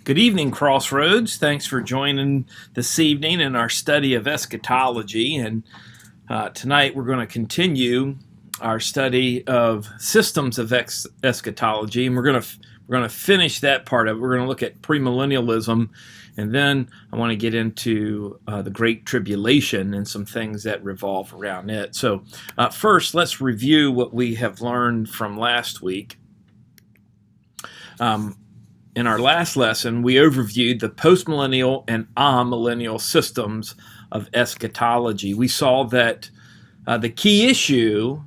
Good evening, Crossroads. Thanks for joining this evening in our study of eschatology. And tonight we're going to continue our study of systems of eschatology, and we're going to finish that part of it. We're going to look at premillennialism, and then I want to get into the Great Tribulation and some things that revolve around it. So first, let's review what we have learned from last week. In our last lesson, we overviewed the postmillennial and amillennial systems of eschatology. We saw that the key issue,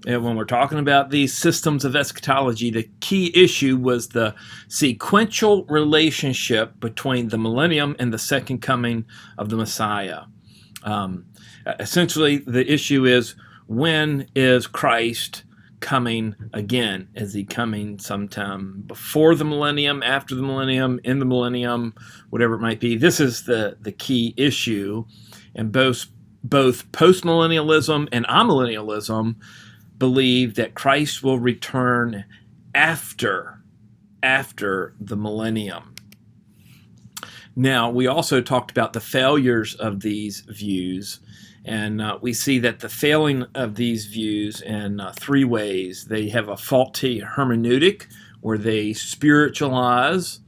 when we're talking about these systems of eschatology, the key issue was the sequential relationship between the millennium and the second coming of the Messiah. Essentially, the issue is, when is Christ coming again? Is he coming sometime before the millennium, after the millennium, in the millennium, whatever it might be? This is the key issue, and both postmillennialism and amillennialism believe that Christ will return after the millennium. Now, we also talked about the failures of these views. And we see that the failing of these views in three ways. They have a faulty hermeneutic, where they spiritualize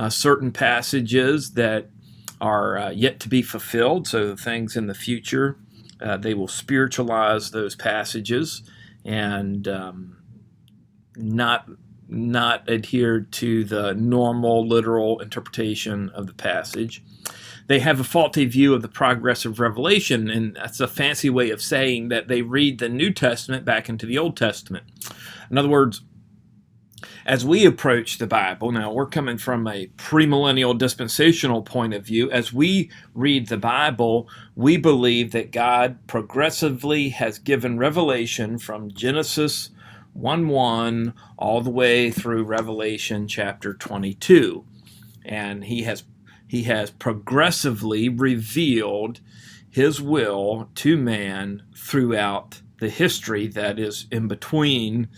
certain passages that are yet to be fulfilled. So things in the future, they will spiritualize those passages and not adhere to the normal literal interpretation of the passage. They have a faulty view of the progressive revelation, and that's a fancy way of saying that they read the New Testament back into the Old Testament. In other words, as we approach the Bible, now we're coming from a premillennial dispensational point of view. As we read the Bible, we believe that God progressively has given revelation from Genesis 1:1 all the way through Revelation chapter 22. And He has progressively revealed his will to man throughout the history that is in between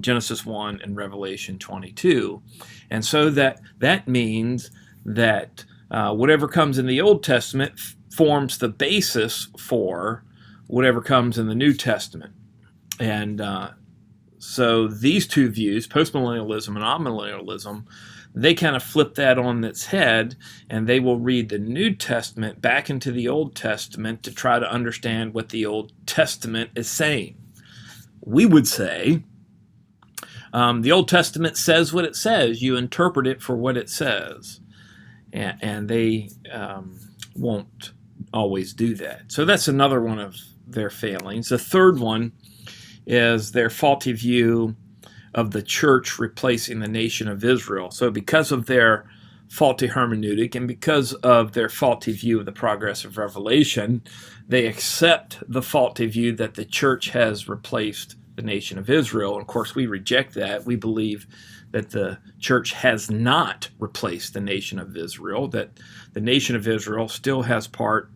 Genesis 1 and Revelation 22. And so that means that whatever comes in the Old Testament forms the basis for whatever comes in the New Testament. And so these two views, postmillennialism and amillennialism, they kind of flip that on its head, and they will read the New Testament back into the Old Testament to try to understand what the Old Testament is saying. We would say the Old Testament says what it says. You interpret it for what it says. And they won't always do that. So that's another one of their failings. The third one is their faulty view of the church replacing the nation of Israel. So because of their faulty hermeneutic and because of their faulty view of the progressive revelation, they accept the faulty view that the church has replaced the nation of Israel. And of course, we reject that. We believe that the church has not replaced the nation of Israel, that the nation of Israel still has part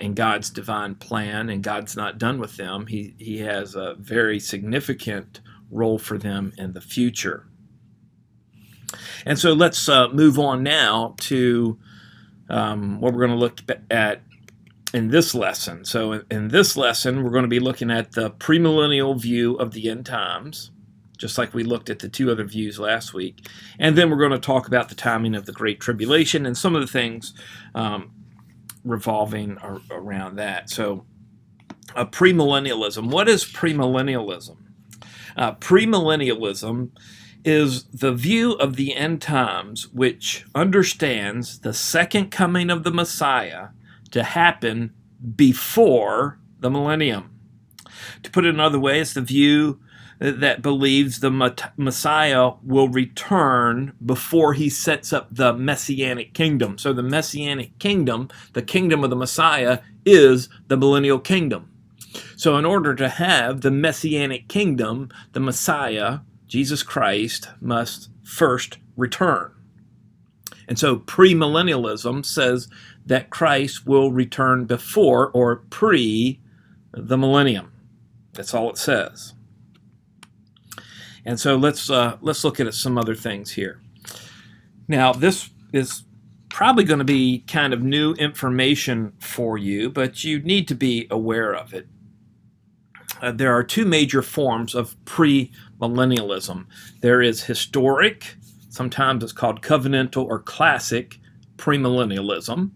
in God's divine plan, and God's not done with them. He has a very significant role for them in the future. And so let's move on now to what we're going to look at in this lesson. So in this lesson, we're going to be looking at the premillennial view of the end times, just like we looked at the two other views last week. And then we're going to talk about the timing of the Great Tribulation and some of the things revolving around that. So premillennialism. What is premillennialism? Premillennialism is the view of the end times which understands the second coming of the Messiah to happen before the millennium. To put it another way, it's the view that believes the Messiah will return before he sets up the Messianic kingdom. So the Messianic kingdom, the kingdom of the Messiah, is the millennial kingdom. So in order to have the Messianic kingdom, the Messiah, Jesus Christ, must first return. And so premillennialism says that Christ will return before or pre the millennium. That's all it says. And so let's look at some other things here. Now, this is probably going to be kind of new information for you, but you need to be aware of it. There are two major forms of premillennialism. There is historic, sometimes it's called covenantal or classic premillennialism.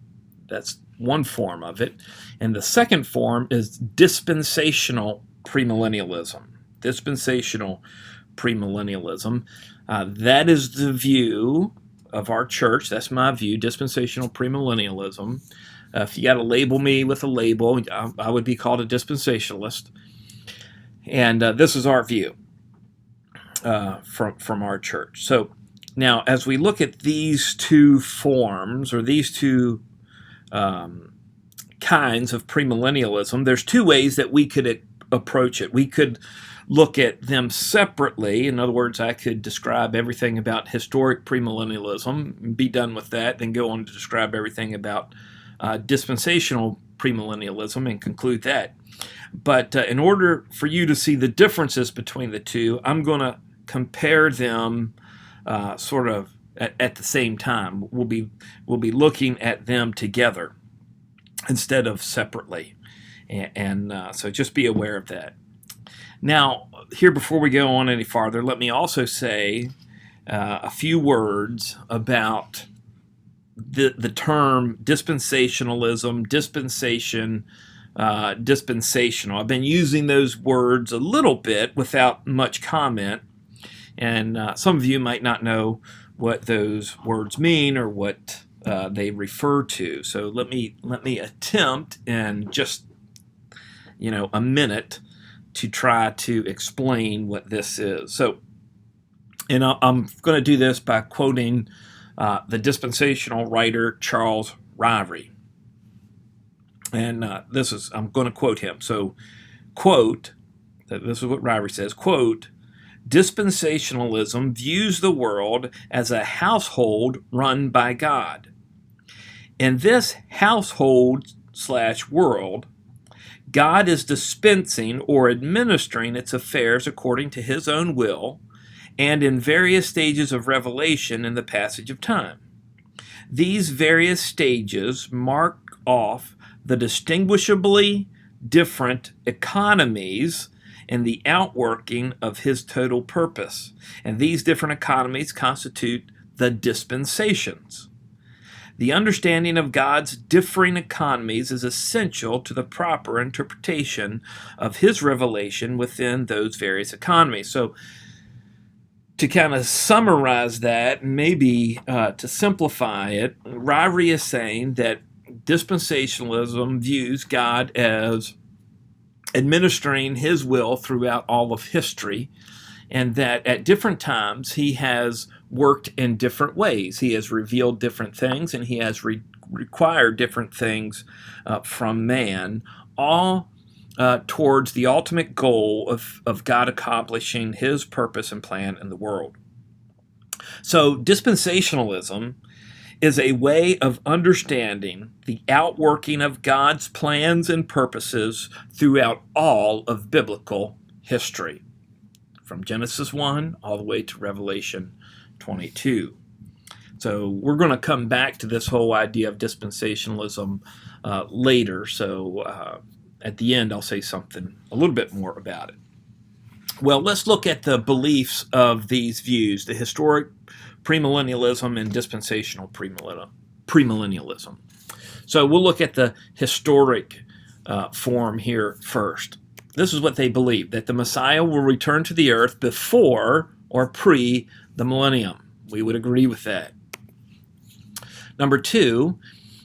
That's one form of it. And the second form is dispensational premillennialism. Dispensational premillennialism. That is the view of our church. That's my view, dispensational premillennialism. If you got to label me with a label, I would be called a dispensationalist. And this is our view from our church. So now, as we look at these two forms, or these two kinds of premillennialism, there's two ways that we could approach it. We could look at them separately. In other words, I could describe everything about historic premillennialism, be done with that, then go on to describe everything about dispensational premillennialism and conclude that. But in order for you to see the differences between the two, I'm going to compare them sort of at the same time. We'll be looking at them together instead of separately. And so just be aware of that. Now, here before we go on any farther, let me also say a few words about the term dispensationalism, dispensational. I've been using those words a little bit without much comment, and some of you might not know what those words mean or what they refer to. So let me attempt in just a minute to try to explain what this is. So, and I'm going to do this by quoting the dispensational writer Charles Ryrie. And I'm going to quote him. So, quote, this is what Ryrie says, quote, dispensationalism views the world as a household run by God. In this household/world, God is dispensing or administering its affairs according to his own will and in various stages of revelation in the passage of time. These various stages mark off the distinguishably different economies and the outworking of his total purpose. And these different economies constitute the dispensations. The understanding of God's differing economies is essential to the proper interpretation of his revelation within those various economies. So, to kind of summarize that, maybe to simplify it, Ryrie is saying that dispensationalism views God as administering his will throughout all of history, and that at different times he has worked in different ways. He has revealed different things, and he has required different things from man, all towards the ultimate goal of God accomplishing his purpose and plan in the world. So dispensationalism is a way of understanding the outworking of God's plans and purposes throughout all of biblical history, from Genesis 1 all the way to Revelation 22. So we're going to come back to this whole idea of dispensationalism later. So at the end, I'll say something a little bit more about it. Well, let's look at the beliefs of these views, the historic premillennialism and dispensational premillennialism. So we'll look at the historic form here first. This is what they believe, that the Messiah will return to the earth before or pre the millennium. We would agree with that. Number two,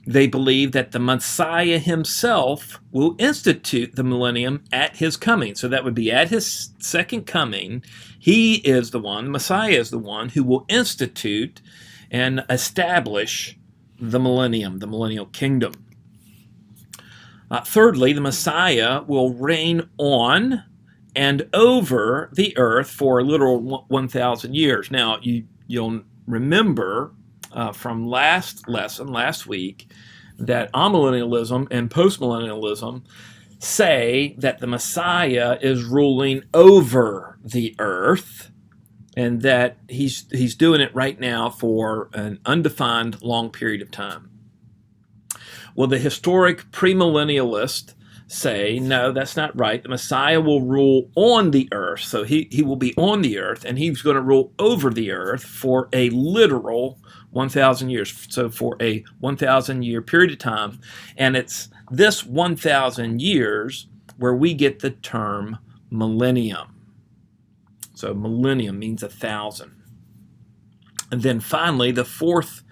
they believe that the Messiah himself will institute the millennium at his coming. So that would be at his second coming. He is the one, Messiah is the one who will institute and establish the millennium, the millennial kingdom. Thirdly, the Messiah will reign on and over the earth for a literal 1,000 years. Now, you'll remember from last week, that Amillennialism and Postmillennialism say that the Messiah is ruling over the earth, and that he's doing it right now for an undefined long period of time. Well, the historic premillennialists say, no, that's not right. The Messiah will rule on the earth. So he will be on the earth, and he's going to rule over the earth for a literal 1,000 years. So for a 1,000-year period of time. And it's this 1,000 years where we get the term millennium. So millennium means 1,000. And then finally, the fourth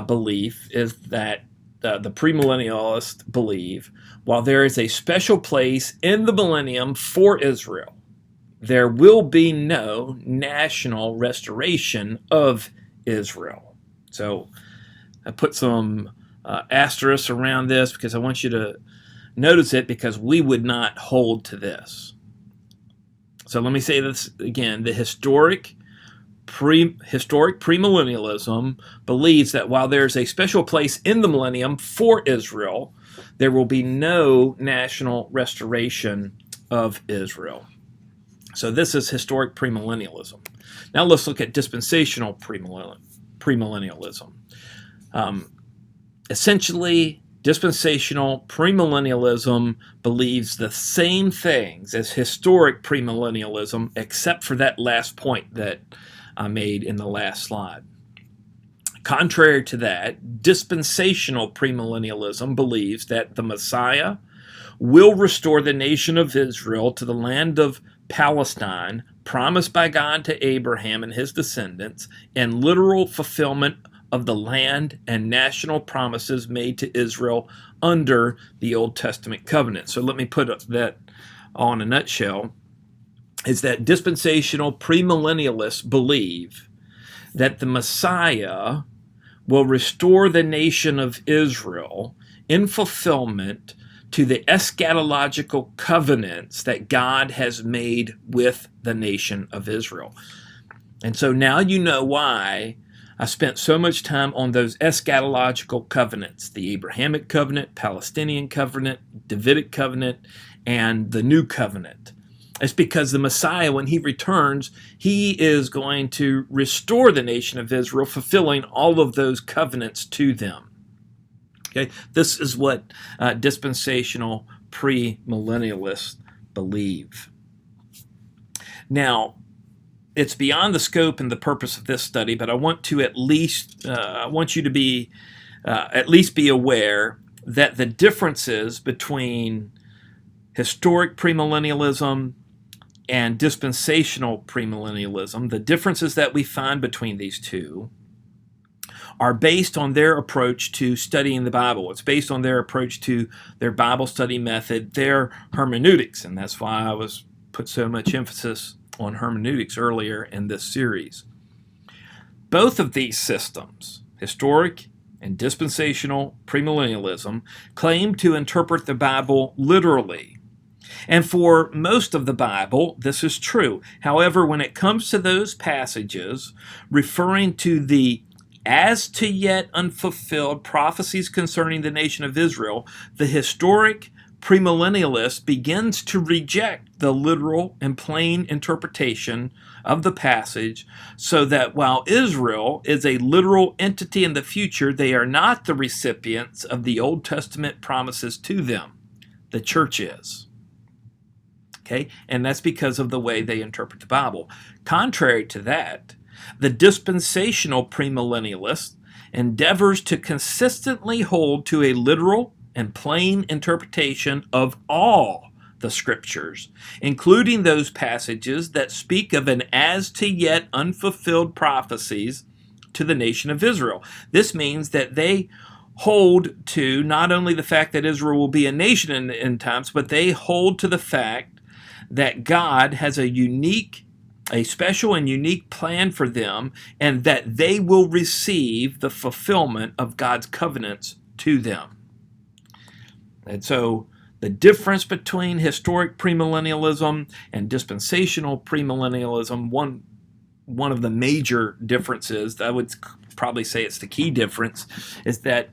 belief is that the premillennialists believe, while there is a special place in the millennium for Israel, there will be no national restoration of Israel. So I put some asterisks around this because I want you to notice it, because we would not hold to this. So let me say this again. The historic premillennialism believes that while there's a special place in the millennium for Israel, there will be no national restoration of Israel. So this is historic premillennialism. Now let's look at dispensational premillennialism. Essentially, dispensational premillennialism believes the same things as historic premillennialism, except for that last point that I made in the last slide. Contrary to that, dispensational premillennialism believes that the Messiah will restore the nation of Israel to the land of Palestine, promised by God to Abraham and his descendants, and literal fulfillment of the land and national promises made to Israel under the Old Testament covenant. So let me put that all in a nutshell, is that dispensational premillennialists believe that the Messiah will restore the nation of Israel in fulfillment to the eschatological covenants that God has made with the nation of Israel. And so now you know why I spent so much time on those eschatological covenants: the Abrahamic covenant, Palestinian covenant, Davidic covenant, and the new covenant. It's because the Messiah, when he returns, he is going to restore the nation of Israel, fulfilling all of those covenants to them. Okay, this is what dispensational premillennialists believe. Now, it's beyond the scope and the purpose of this study, but I want to at least you to be at least be aware that the differences between historic premillennialism and dispensational premillennialism, the differences that we find between these two, are based on their approach to studying the Bible. It's based on their approach to their Bible study method, their hermeneutics, and that's why I put so much emphasis on hermeneutics earlier in this series. Both of these systems, historic and dispensational premillennialism, claim to interpret the Bible literally. And for most of the Bible, this is true. However, when it comes to those passages referring to the as to yet unfulfilled prophecies concerning the nation of Israel, the historic premillennialist begins to reject the literal and plain interpretation of the passage, so that while Israel is a literal entity in the future, they are not the recipients of the Old Testament promises to them. The church is. Okay? And that's because of the way they interpret the Bible. Contrary to that, the dispensational premillennialist endeavors to consistently hold to a literal and plain interpretation of all the scriptures, including those passages that speak of an as to yet unfulfilled prophecies to the nation of Israel. This means that they hold to not only the fact that Israel will be a nation in the end times, but they hold to the fact that God has a special and unique plan for them, and that they will receive the fulfillment of God's covenants to them. And so the difference between historic premillennialism and dispensational premillennialism, one of the major differences, I would probably say it's the key difference, is that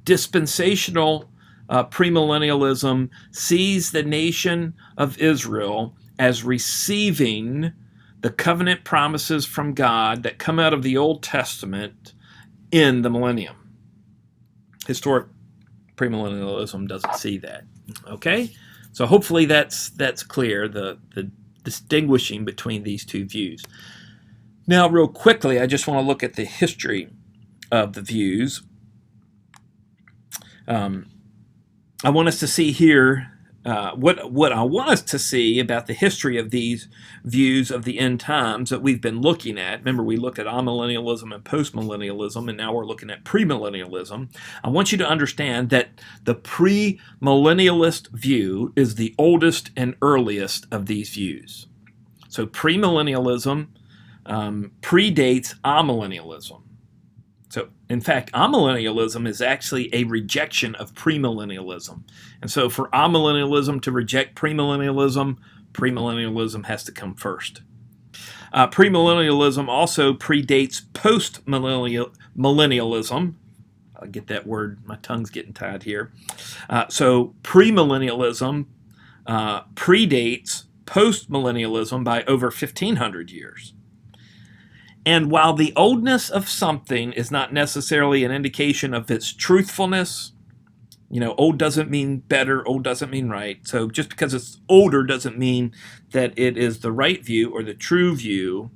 dispensational premillennialism sees the nation of Israel as receiving the covenant promises from God that come out of the Old Testament in the millennium. Historic premillennialism doesn't see that. Okay? So hopefully that's clear, the distinguishing between these two views. Now, real quickly, I just want to look at the history of the views. I want us to see here what I want us to see about the history of these views of the end times that we've been looking at. Remember, we looked at Amillennialism and Postmillennialism, and now we're looking at Premillennialism. I want you to understand that the Premillennialist view is the oldest and earliest of these views. So Premillennialism predates Amillennialism. So, in fact, amillennialism is actually a rejection of premillennialism. And so for amillennialism to reject premillennialism, premillennialism has to come first. Premillennialism also predates postmillennialism. I'll get that word, my tongue's getting tied here. So premillennialism predates postmillennialism by over 1,500 years. And while the oldness of something is not necessarily an indication of its truthfulness, old doesn't mean better, old doesn't mean right. So just because it's older doesn't mean that it is the right view or the true view.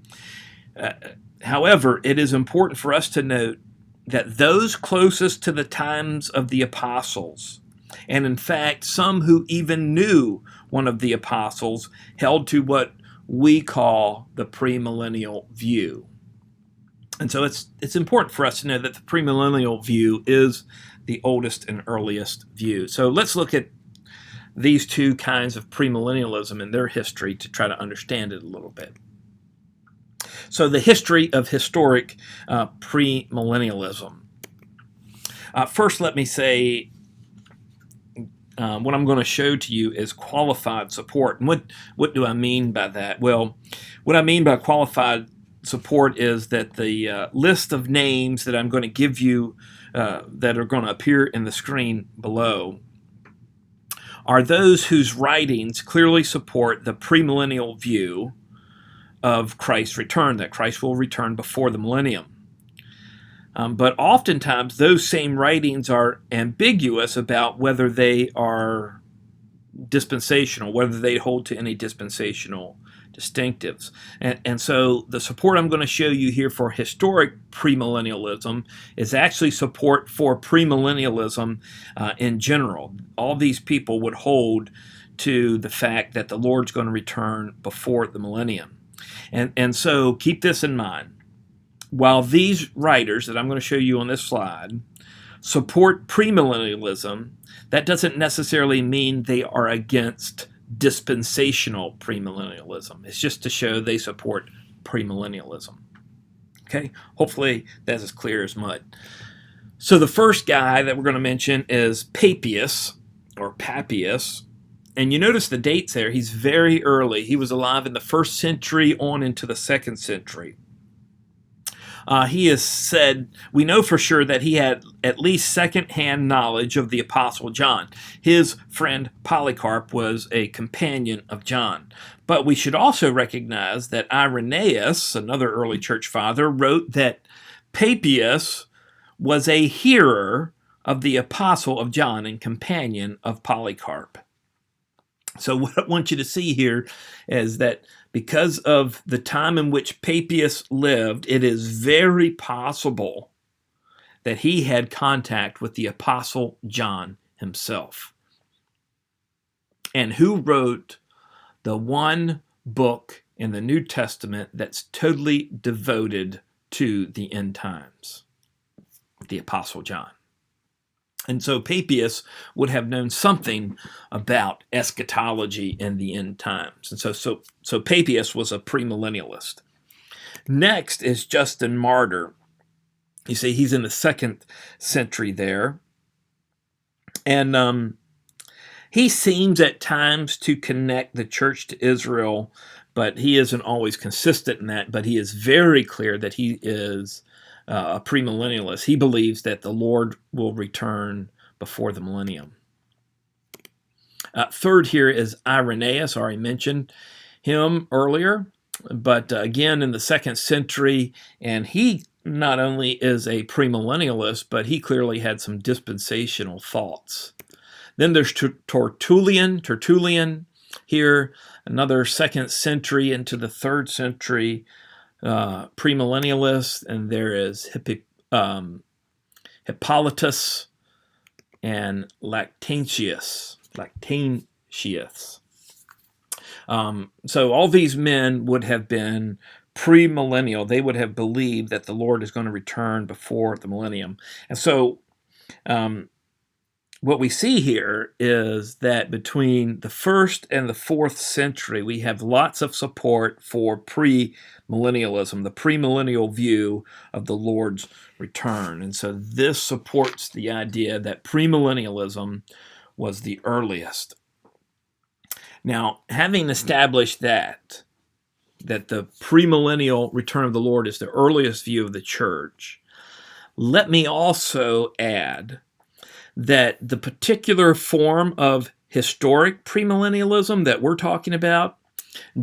However, it is important for us to note that those closest to the times of the apostles, and in fact, some who even knew one of the apostles, held to what we call the premillennial view. And so it's important for us to know that the premillennial view is the oldest and earliest view. So let's look at these two kinds of premillennialism and their history to try to understand it a little bit. So the history of historic premillennialism. First, let me say what I'm going to show to you is qualified support. And what do I mean by that? Well, what I mean by qualified support is that the list of names that I'm going to give you that are going to appear in the screen below are those whose writings clearly support the premillennial view of Christ's return, that Christ will return before the millennium. But oftentimes those same writings are ambiguous about whether they are dispensational, whether they hold to any dispensational distinctives. And so the support I'm going to show you here for historic premillennialism is actually support for premillennialism in general. All these people would hold to the fact that the Lord's going to return before the millennium. And so keep this in mind. While these writers that I'm going to show you on this slide support premillennialism, that doesn't necessarily mean they are against dispensational premillennialism. It's just to show they support premillennialism. Okay? Hopefully that's as clear as mud. So the first guy that we're going to mention is Papias, or Papias. And you notice the dates there. He's very early. He was alive in the 1st century on into the 2nd century. He is said, we know for sure that he had at least second-hand knowledge of the Apostle John. His friend Polycarp was a companion of John. But we should also recognize that Irenaeus, another early church father, wrote that Papias was a hearer of the Apostle of John and companion of Polycarp. So what I want you to see here is that because of the time in which Papias lived, it is very possible that he had contact with the Apostle John himself. And who wrote the one book in the New Testament that's totally devoted to the end times? The Apostle John. And so Papias would have known something about eschatology in the end times. And so Papias was a premillennialist. Next is Justin Martyr. You see, he's in the 2nd century there. And he seems at times to connect the church to Israel, but he isn't always consistent in that. But he is very clear that he is a premillennialist. He believes that the Lord will return before the millennium. Third here is Irenaeus. I already mentioned him earlier. but again in the 2nd century, and he not only is a premillennialist, but he clearly had some dispensational thoughts. Then there's Tertullian here, another 2nd century into the 3rd century premillennialist, and there is Hippolytus and Lactantius. So all these men would have been premillennial. They would have believed that the Lord is going to return before the millennium. And so what we see here is that between the 1st and the 4th century, we have lots of support for premillennialism, the premillennial view of the Lord's return. And so this supports the idea that premillennialism was the earliest. Now, having established that the premillennial return of the Lord is the earliest view of the church, let me also add that the particular form of historic premillennialism that we're talking about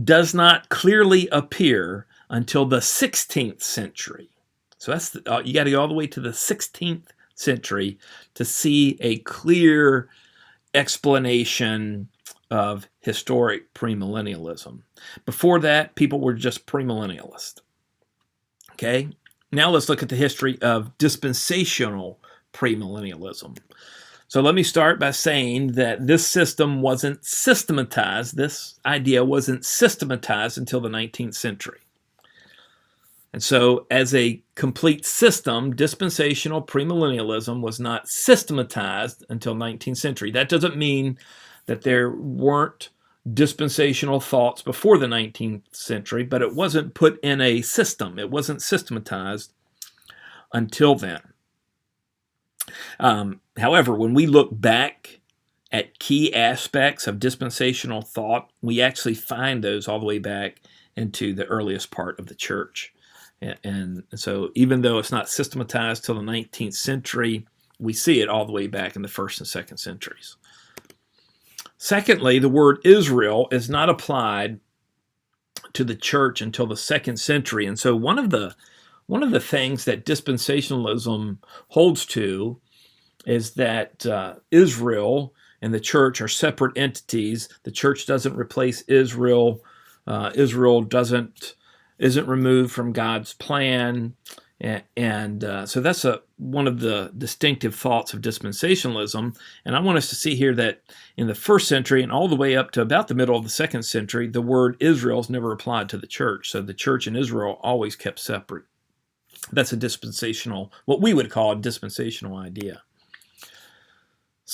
does not clearly appear until the 16th century. So that's you got to go all the way to the 16th century to see a clear explanation of historic premillennialism. Before that, people were just premillennialists. Okay, now let's look at the history of dispensational premillennialism. So let me start by saying that this system wasn't systematized. This idea wasn't systematized until the 19th century. And so as a complete system, dispensational premillennialism was not systematized until 19th century. That doesn't mean that there weren't dispensational thoughts before the 19th century, but it wasn't put in a system. It wasn't systematized until then. However, when we look back at key aspects of dispensational thought, we actually find those all the way back into the earliest part of the church. And so even though it's not systematized till the 19th century, we see it all the way back in the 1st and 2nd centuries. Secondly, the word Israel is not applied to the church until the 2nd century. And so one of the things that dispensationalism holds to is that Israel and the church are separate entities. The church doesn't replace Israel. Israel isn't removed from God's plan. And so that's one of the distinctive thoughts of dispensationalism. And I want us to see here that in the 1st century and all the way up to about the middle of the 2nd century, the word Israel is never applied to the church. So the church and Israel always kept separate. That's a dispensational, what we would call a dispensational idea.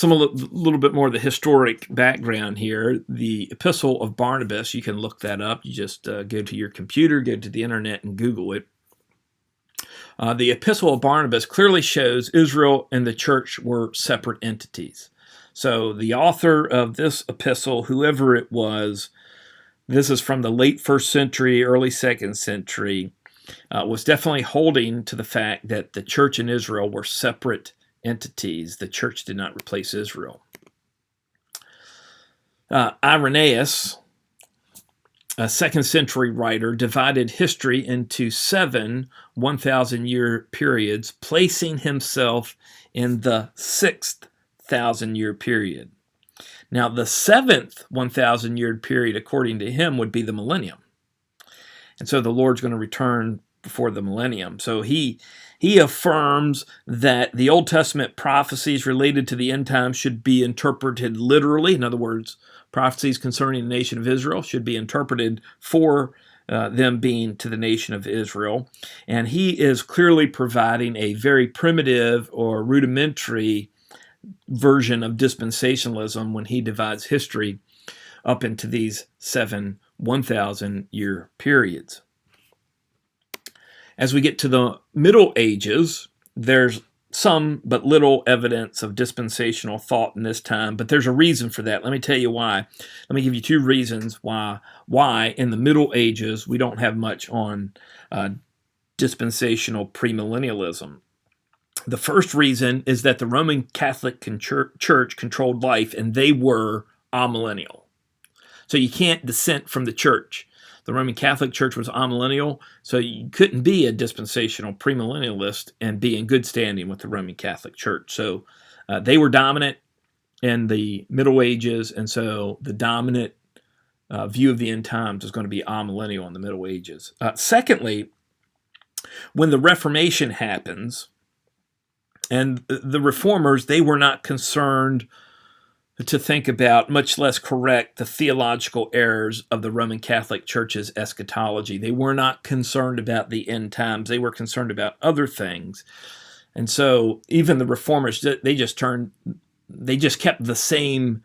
A little bit more of the historic background here. The Epistle of Barnabas, you can look that up. You just go to your computer, go to the internet, and Google it. The Epistle of Barnabas clearly shows Israel and the church were separate entities. So the author of this epistle, whoever it was, this is from the late 1st century, early 2nd century, was definitely holding to the fact that the church and Israel were separate entities. The church did not replace Israel. Irenaeus, a 2nd century writer, divided history into 7 1,000-year periods, placing himself in the 6th 1,000-year period. Now, the 7th 1,000-year period, according to him, would be the millennium. And so the Lord's going to return before the millennium. So he affirms that the Old Testament prophecies related to the end times should be interpreted literally. In other words, prophecies concerning the nation of Israel should be interpreted for them being to the nation of Israel. And he is clearly providing a very primitive or rudimentary version of dispensationalism when he divides history up into these 7 1,000-year periods. As we get to the Middle Ages, there's some but little evidence of dispensational thought in this time, but there's a reason for that. Let me tell you why. Let me give you 2 reasons why in the Middle Ages we don't have much on dispensational premillennialism. The first reason is that the Roman Catholic Church controlled life, and they were amillennial. So you can't dissent from the church. The Roman Catholic Church was amillennial, so you couldn't be a dispensational premillennialist and be in good standing with the Roman Catholic Church. So they were dominant in the Middle Ages, and so the dominant view of the end times is going to be amillennial in the Middle Ages. Secondly, when the Reformation happens, and the Reformers, they were not concerned to think about, much less correct, the theological errors of the Roman Catholic Church's eschatology. They were not concerned about the end times. They were concerned about other things. And so even the Reformers, they just kept the same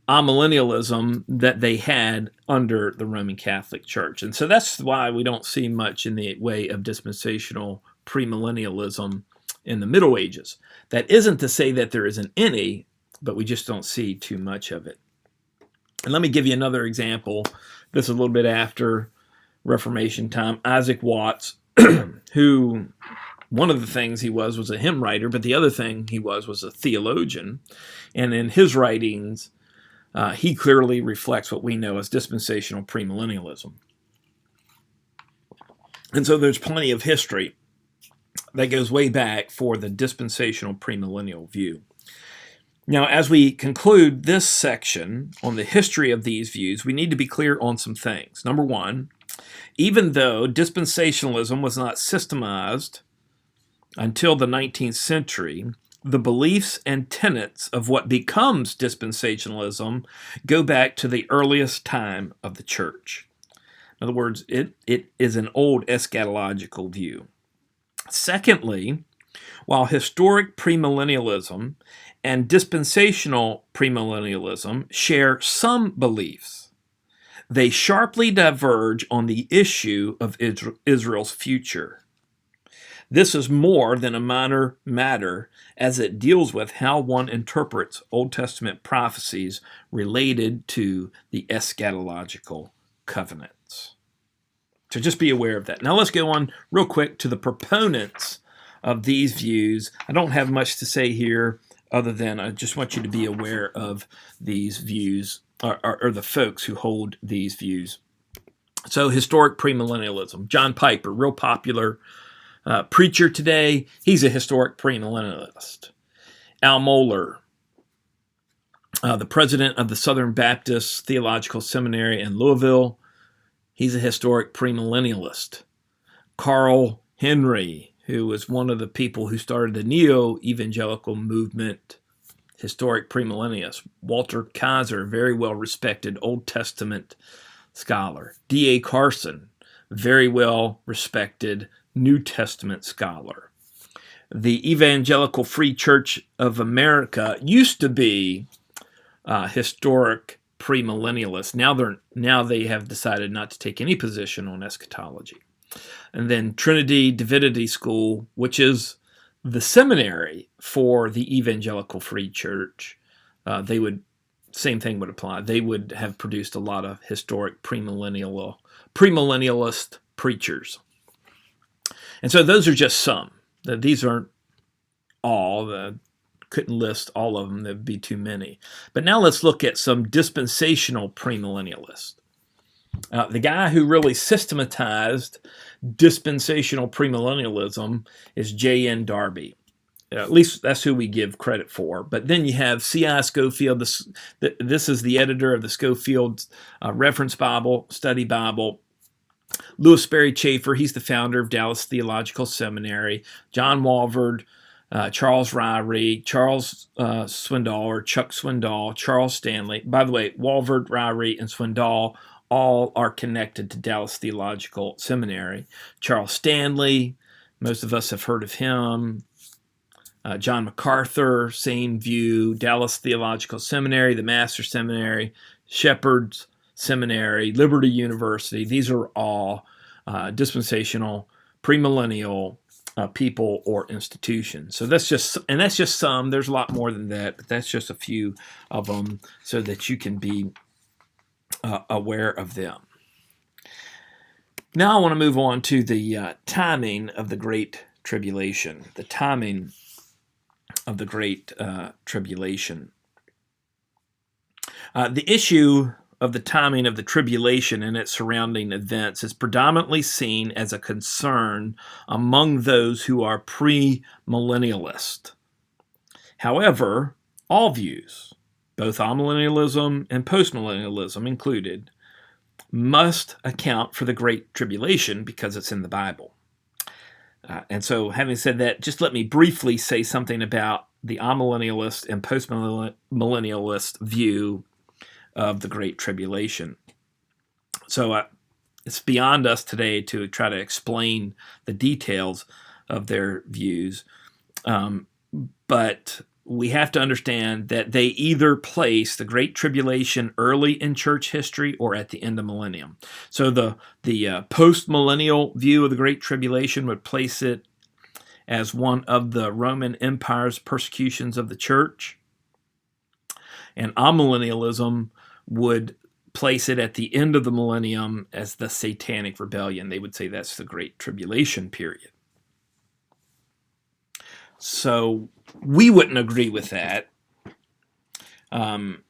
amillennialism that they had under the Roman Catholic Church. And so that's why we don't see much in the way of dispensational premillennialism in the Middle Ages. That isn't to say that there isn't any, but we just don't see too much of it. And let me give you another example. This is a little bit after Reformation time. Isaac Watts, who one of the things he was a hymn writer, but the other thing he was a theologian. And in his writings, he clearly reflects what we know as dispensational premillennialism. And so there's plenty of history that goes way back for the dispensational premillennial view. Now, as we conclude this section on the history of these views, we need to be clear on some things. Number one, even though dispensationalism was not systemized until the 19th century, the beliefs and tenets of what becomes dispensationalism go back to the earliest time of the church. In other words, it is an old eschatological view. Secondly, while historic premillennialism and dispensational premillennialism share some beliefs, they sharply diverge on the issue of Israel's future. This is more than a minor matter, as it deals with how one interprets Old Testament prophecies related to the eschatological covenants. So just be aware of that. Now let's go on real quick to the proponents of these views. I don't have much to say here other than I just want you to be aware of these views, or the folks who hold these views. So historic premillennialism. John Piper, real popular preacher today. He's a historic premillennialist. Al Mohler, the president of the Southern Baptist Theological Seminary in Louisville, he's a historic premillennialist. Carl Henry, who was one of the people who started the neo-evangelical movement, historic premillennialist. Walter Kaiser, very well-respected Old Testament scholar. D.A. Carson, very well-respected New Testament scholar. The Evangelical Free Church of America used to be historic premillennialists. Now they have decided not to take any position on eschatology. And then Trinity Divinity School, which is the seminary for the Evangelical Free Church, same thing would apply. They would have produced a lot of historic premillennialist preachers. And so those are just some. These aren't all. Couldn't list all of them. That would be too many. But now let's look at some dispensational premillennialists. The guy who really systematized dispensational premillennialism is J.N. Darby. At least that's who we give credit for. But then you have C.I. Scofield. This is the editor of the Scofield Reference Bible, Study Bible. Louis Sperry Chafer, he's the founder of Dallas Theological Seminary. John Walvoord, Charles Ryrie, Charles Swindoll, or Chuck Swindoll, Charles Stanley. By the way, Walvoord, Ryrie, and Swindoll all are connected to Dallas Theological Seminary. Charles Stanley, most of us have heard of him. John MacArthur, same view. Dallas Theological Seminary, the Master Seminary, Shepherd's Seminary, Liberty University. These are all dispensational, premillennial people or institutions. So that's just some. There's a lot more than that, but that's just a few of them so that you can be aware of them. Now I want to move on to the timing of the Great Tribulation. The timing of the Great Tribulation. The issue of the timing of the tribulation and its surrounding events is predominantly seen as a concern among those who are premillennialist. However, all views, both amillennialism and postmillennialism included, must account for the Great Tribulation because it's in the Bible. And so, having said that, just let me briefly say something about the amillennialist and postmillennialist view of the Great Tribulation. So it's beyond us today to try to explain the details of their views, but we have to understand that they either place the Great Tribulation early in church history or at the end of millennium. So the post-millennial view of the Great Tribulation would place it as one of the Roman Empire's persecutions of the church, and amillennialism would place it at the end of the millennium as the Satanic Rebellion. They would say that's the Great Tribulation period. So we wouldn't agree with that. And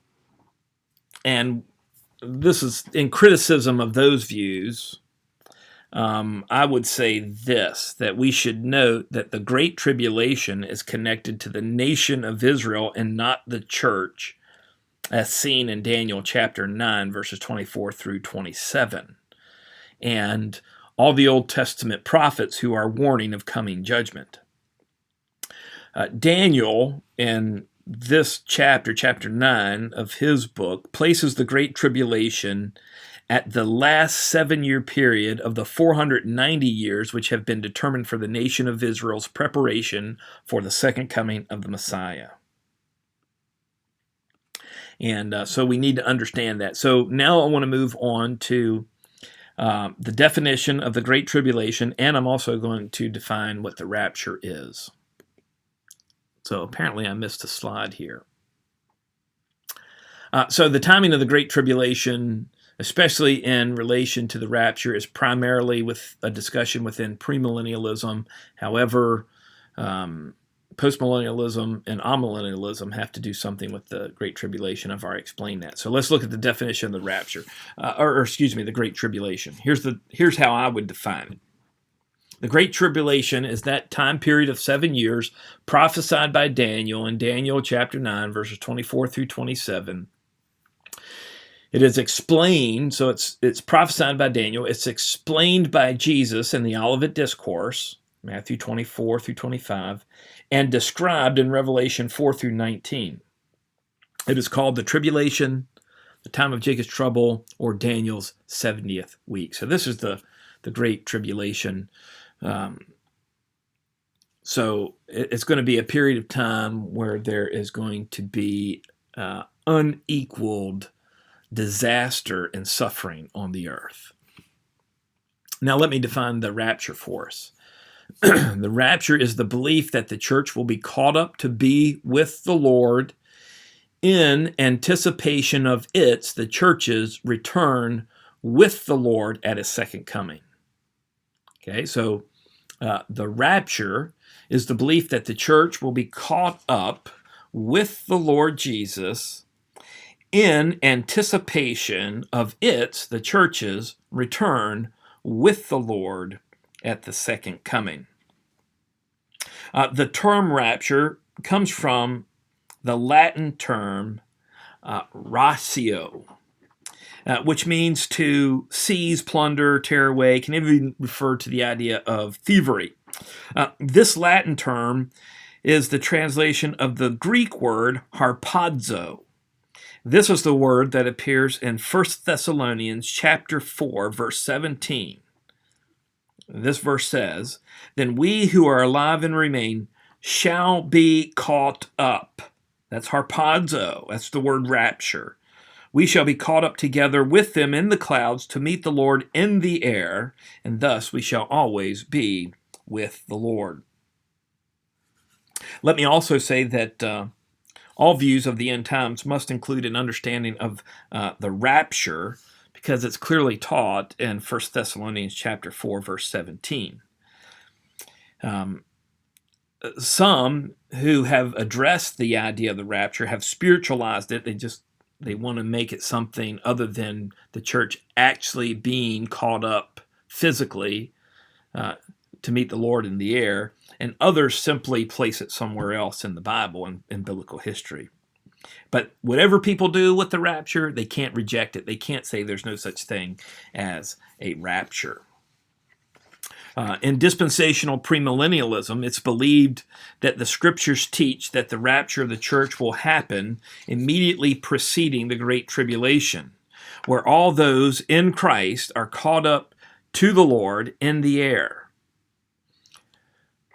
this is in criticism of those views. I would say this, that we should note that the Great Tribulation is connected to the nation of Israel and not the church, as seen in Daniel chapter 9, verses 24 through 27, and all the Old Testament prophets who are warning of coming judgment. Daniel, in this chapter 9 of his book, places the Great Tribulation at the last 7-year period of the 490 years which have been determined for the nation of Israel's preparation for the second coming of the Messiah. And so we need to understand that. So now I want to move on to the definition of the Great Tribulation, and I'm also going to define what the rapture is. So apparently I missed a slide here. So the timing of the Great Tribulation, especially in relation to the rapture, is primarily with a discussion within premillennialism. However, postmillennialism and amillennialism have to do something with the Great Tribulation. I've already explained that. So let's look at the definition of the rapture, the Great Tribulation. Here's how I would define it. The Great Tribulation is that time period of 7 years prophesied by Daniel in Daniel chapter 9, verses 24 through 27. It is explained, so it's prophesied by Daniel. It's explained by Jesus in the Olivet Discourse, Matthew 24 through 25, and described in Revelation 4 through 19. It is called the tribulation, the time of Jacob's trouble, or Daniel's 70th week. So this is the Great Tribulation. So it's going to be a period of time where there is going to be unequaled disaster and suffering on the earth. Now let me define the rapture for us. The rapture is the belief that the church will be caught up to be with the Lord in anticipation of the church's return with the Lord at his second coming. Okay, so the rapture is the belief that the church will be caught up with the Lord Jesus in anticipation of the church's return with the Lord at the second coming. The term rapture comes from the Latin term ratio, which means to seize, plunder, tear away, can even refer to the idea of thievery. This Latin term is the translation of the Greek word harpazo. This is the word that appears in 1 Thessalonians chapter 4, verse 17. This verse says, "Then we who are alive and remain shall be caught up." That's harpazo. That's the word rapture. "We shall be caught up together with them in the clouds to meet the Lord in the air, and thus we shall always be with the Lord." Let me also say that all views of the end times must include an understanding of the rapture, because it's clearly taught in 1 Thessalonians chapter 4, verse 17. Some who have addressed the idea of the rapture have spiritualized it. They just they want to make it something other than the church actually being caught up physically to meet the Lord in the air, and others simply place it somewhere else in the Bible and in biblical history. But whatever people do with the rapture, they can't reject it. They can't say there's no such thing as a rapture. In dispensational premillennialism, it's believed that the scriptures teach that the rapture of the church will happen immediately preceding the Great Tribulation, where all those in Christ are caught up to the Lord in the air.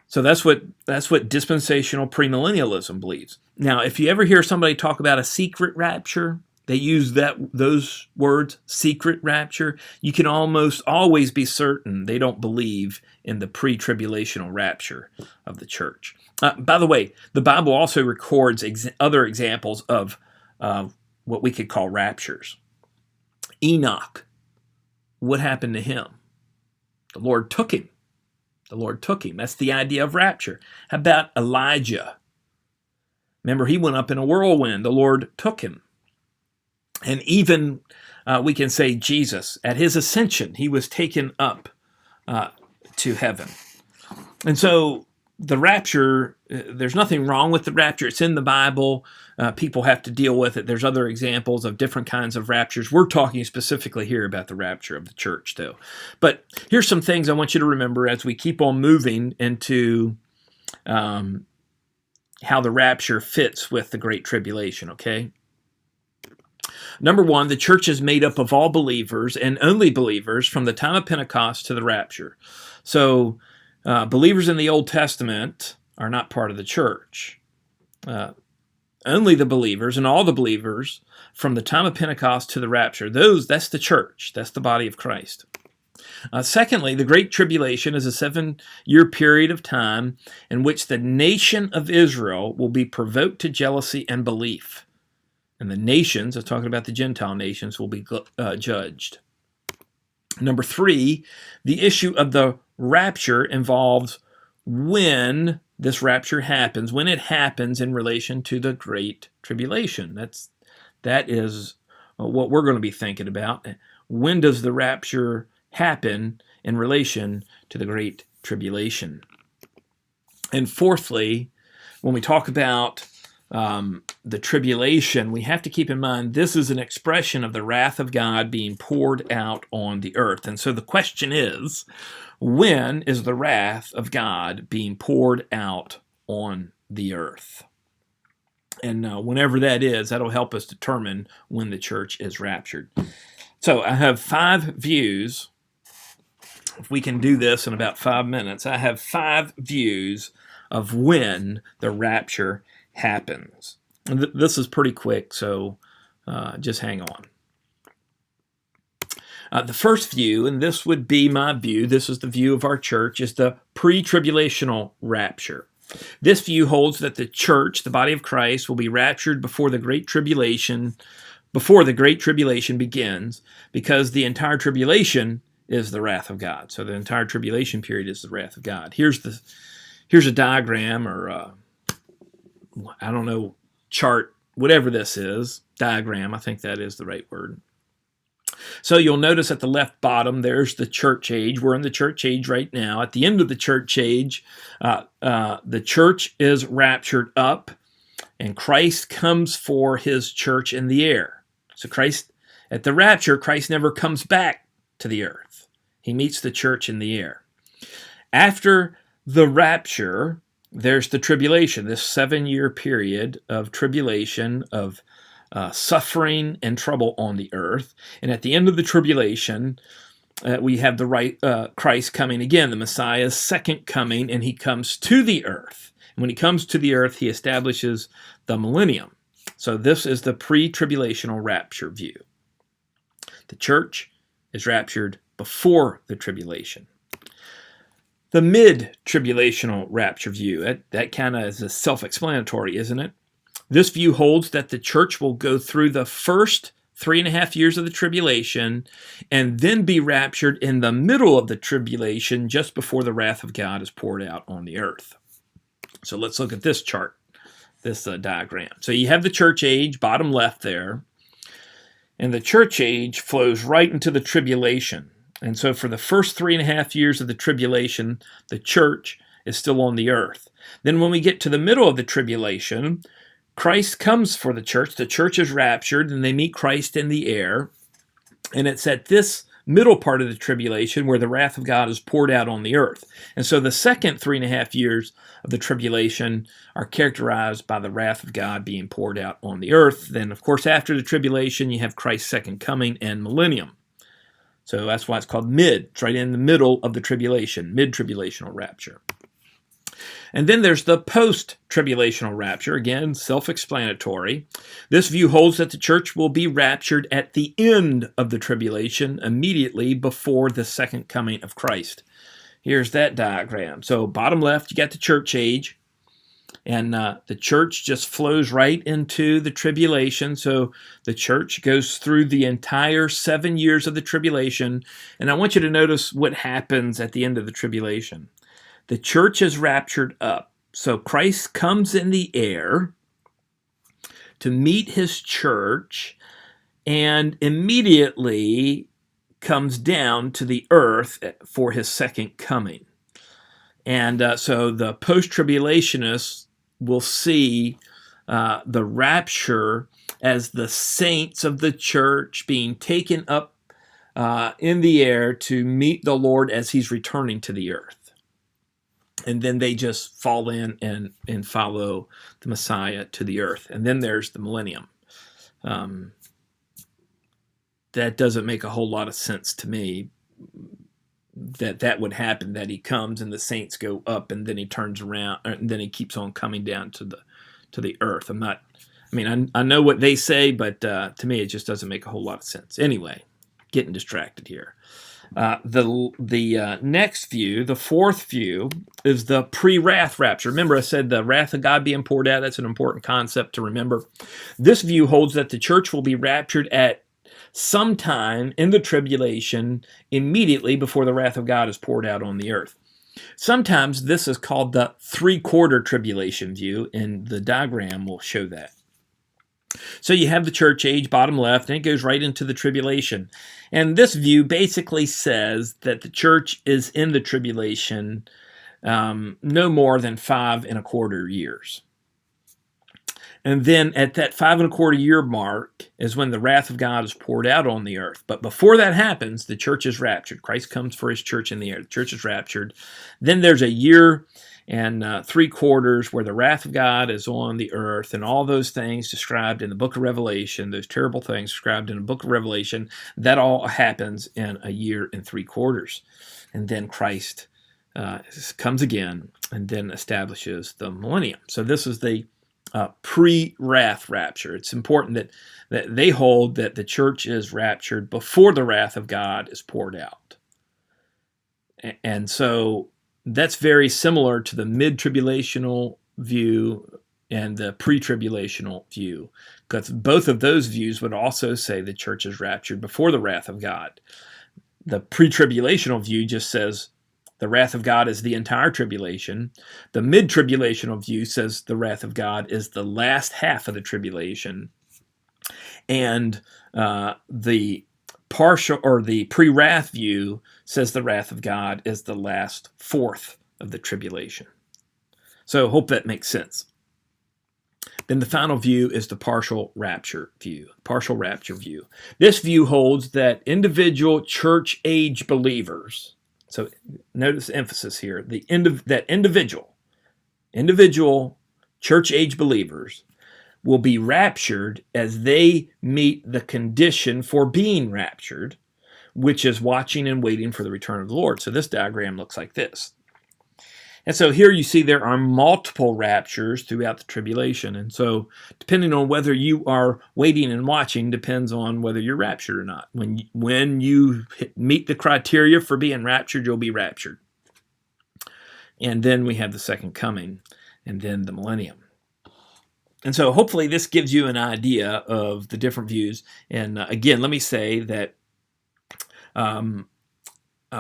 So that's what dispensational premillennialism believes. Now, if you ever hear somebody talk about a secret rapture, they use those words, secret rapture. You can almost always be certain they don't believe in the pre-tribulational rapture of the church. By the way, the Bible also records other examples of what we could call raptures. Enoch, what happened to him? The Lord took him. The Lord took him. That's the idea of rapture. How about Elijah? Remember, he went up in a whirlwind. The Lord took him. And even we can say Jesus, at his ascension, he was taken up to heaven. And so the rapture, there's nothing wrong with the rapture. It's in the Bible. People have to deal with it. There's other examples of different kinds of raptures. We're talking specifically here about the rapture of the church, though. But here's some things I want you to remember as we keep on moving into how the rapture fits with the Great Tribulation, okay? Number one, the church is made up of all believers and only believers from the time of Pentecost to the rapture. So believers in the Old Testament are not part of the church. Only the believers and all the believers from the time of Pentecost to the rapture, that's the church. That's the body of Christ. Secondly, the Great Tribulation is a 7-year period of time in which the nation of Israel will be provoked to jealousy and belief. And the nations, I'm talking about the Gentile nations, will be judged. Number 3, the issue of the rapture involves when this rapture happens, when it happens in relation to the Great Tribulation. That is what we're going to be thinking about. When does the rapture happen in relation to the Great Tribulation? And fourthly, when we talk about the tribulation, we have to keep in mind this is an expression of the wrath of God being poured out on the earth. And so the question is, when is the wrath of God being poured out on the earth? And whenever that is, that'll help us determine when the church is raptured. So I have 5 views. If we can do this in about 5 minutes, I have 5 views of when the rapture happens. And this is pretty quick, so just hang on. The first view, and this would be my view, this is the view of our church, is the pre-tribulational rapture. This view holds that the church, the body of Christ, will be raptured before the Great Tribulation begins, because the entire tribulation is the wrath of God. So the entire tribulation period is the wrath of God. Here's a diagram, or I don't know, chart, whatever this is, diagram, I think that is the right word. So you'll notice at the left bottom, there's the church age. We're in the church age right now. At the end of the church age, the church is raptured up, and Christ comes for his church in the air. So Christ, at the rapture, Christ never comes back to the earth. He meets the church in the air. After the rapture, there's the tribulation, this 7-year period of tribulation, of suffering and trouble on the earth. And at the end of the tribulation, we have Christ coming again, the Messiah's second coming, and he comes to the earth. And when he comes to the earth, he establishes the millennium. So this is the pre-tribulational rapture view. The church is raptured before the tribulation. The mid-tribulational rapture view, that kind of is self-explanatory, isn't it? This view holds that the church will go through the first 3.5 years of the tribulation and then be raptured in the middle of the tribulation just before the wrath of God is poured out on the earth. So let's look at this chart, this diagram. So you have the church age, bottom left there. And the church age flows right into the tribulation. And so for the first 3.5 years of the tribulation, the church is still on the earth. Then when we get to the middle of the tribulation, Christ comes for the church is raptured, and they meet Christ in the air. And it's at this middle part of the tribulation where the wrath of God is poured out on the earth. And so the second 3.5 years of the tribulation are characterized by the wrath of God being poured out on the earth. Then, of course, after the tribulation, you have Christ's second coming and millennium. So that's why it's called mid. It's right in the middle of the tribulation, mid-tribulational rapture. And then there's the post-tribulational rapture, again, self-explanatory. This view holds that the church will be raptured at the end of the tribulation, immediately before the second coming of Christ. Here's that diagram. So bottom left, you got the church age, and the church just flows right into the tribulation. So the church goes through the entire 7 years of the tribulation, and I want you to notice what happens at the end of the tribulation. The church is raptured up. So Christ comes in the air to meet his church and immediately comes down to the earth for his second coming. And so the post-tribulationists will see the rapture as the saints of the church being taken up in the air to meet the Lord as he's returning to the earth. And then they just fall in and follow the Messiah to the earth. And then there's the millennium. That doesn't make a whole lot of sense to me, that would happen, that he comes and the saints go up and then he turns around and then he keeps on coming down to the earth. I know what they say, but to me it just doesn't make a whole lot of sense. Anyway, getting distracted here. The next view, the fourth view, is the pre-wrath rapture. Remember I said the wrath of God being poured out. That's an important concept to remember. This view holds that the church will be raptured at some time in the tribulation immediately before the wrath of God is poured out on the earth. Sometimes this is called the three-quarter tribulation view, and the diagram will show that. So you have the church age, bottom left, and it goes right into the tribulation. And this view basically says that the church is in the tribulation no more than 5.25 years. And then at that 5.25 year mark is when the wrath of God is poured out on the earth. But before that happens, the church is raptured. Christ comes for his church in the air. The church is raptured. Then there's a year and 3/4 where the wrath of God is on the earth, and all those things described in the book of Revelation, those terrible things described in the book of Revelation, that all happens in a year and 3/4. And then Christ comes again and then establishes the millennium. So this is the pre-wrath rapture. It's important that they hold that the church is raptured before the wrath of God is poured out. And so that's very similar to the mid-tribulational view and the pre-tribulational view, because both of those views would also say the church is raptured before the wrath of God. The pre-tribulational view just says the wrath of God is the entire tribulation. The mid-tribulational view says the wrath of God is the last half of the tribulation. And the partial or the pre-wrath view says the wrath of God is the last fourth of the tribulation. So I hope that makes sense. Then the final view is the partial rapture view. Partial rapture view. This view holds that individual church age believers, so notice the emphasis here, that individual church age believers will be raptured as they meet the condition for being raptured, which is watching and waiting for the return of the Lord. So this diagram looks like this. And so here you see there are multiple raptures throughout the tribulation. And so depending on whether you are waiting and watching depends on whether you're raptured or not. When you meet the criteria for being raptured, you'll be raptured. And then we have the second coming and then the millennium. And so hopefully this gives you an idea of the different views. And again, let me say that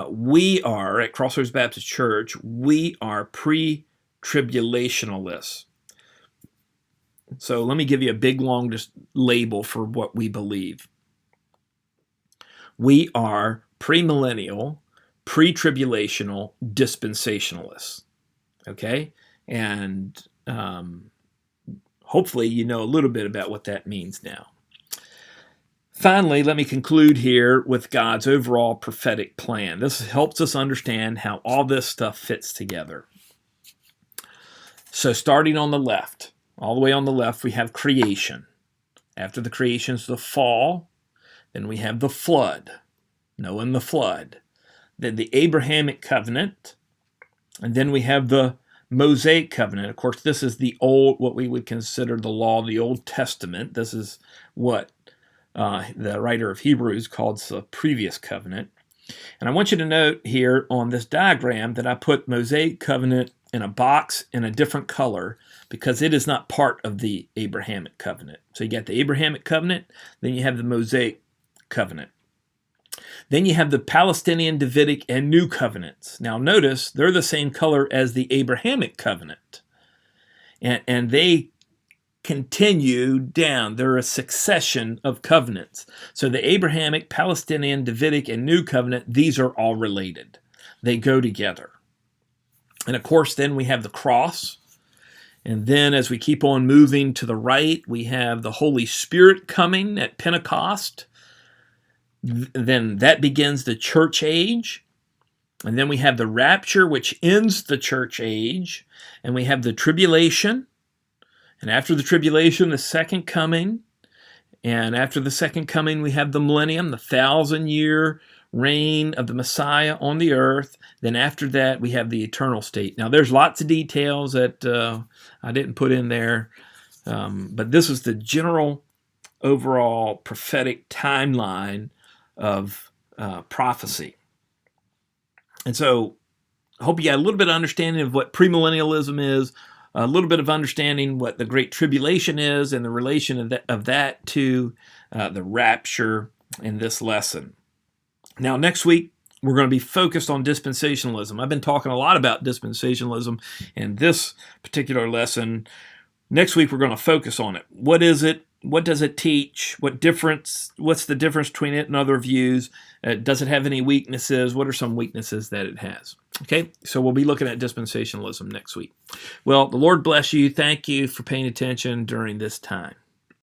we are, at Crossroads Baptist Church, we are pre-tribulationalists. So let me give you a big, long label for what we believe. We are premillennial, pre-tribulational dispensationalists. Okay? And hopefully you know a little bit about what that means now. Finally, let me conclude here with God's overall prophetic plan. This helps us understand how all this stuff fits together. So starting on the left, all the way on the left, we have creation. After the creation is the fall. Then we have the flood, Noah and the flood. Then the Abrahamic covenant. And then we have the Mosaic covenant. Of course, this is the old, what we would consider the law of the Old Testament. This is what the writer of Hebrews calls the previous covenant. And I want you to note here on this diagram that I put Mosaic covenant in a box in a different color because it is not part of the Abrahamic covenant. So you got the Abrahamic covenant, then you have the Mosaic covenant. Then you have the Palestinian, Davidic, and New covenants. Now notice they're the same color as the Abrahamic covenant. And they continue down. They're a succession of covenants. So the Abrahamic, Palestinian, Davidic, and New covenant, these are all related. They go together. And of course, then we have the cross. And then as we keep on moving to the right, we have the Holy Spirit coming at Pentecost. Then that begins the church age. And then we have the rapture, which ends the church age. And we have the tribulation. And after the tribulation, the second coming. And after the second coming, we have the millennium, the 1,000-year reign of the Messiah on the earth. Then after that, we have the eternal state. Now, there's lots of details that I didn't put in there. But this is the general overall prophetic timeline of prophecy. And so I hope you got a little bit of understanding of what premillennialism is, a little bit of understanding what the Great Tribulation is and the relation of that to the rapture in this lesson. Now, next week, we're going to be focused on dispensationalism. I've been talking a lot about dispensationalism in this particular lesson. Next week, we're going to focus on it. What is it? What does it teach? What's the difference between it and other views? Does it have any weaknesses? What are some weaknesses that it has? Okay, so we'll be looking at dispensationalism next week. Well, the Lord bless you. Thank you for paying attention during this time.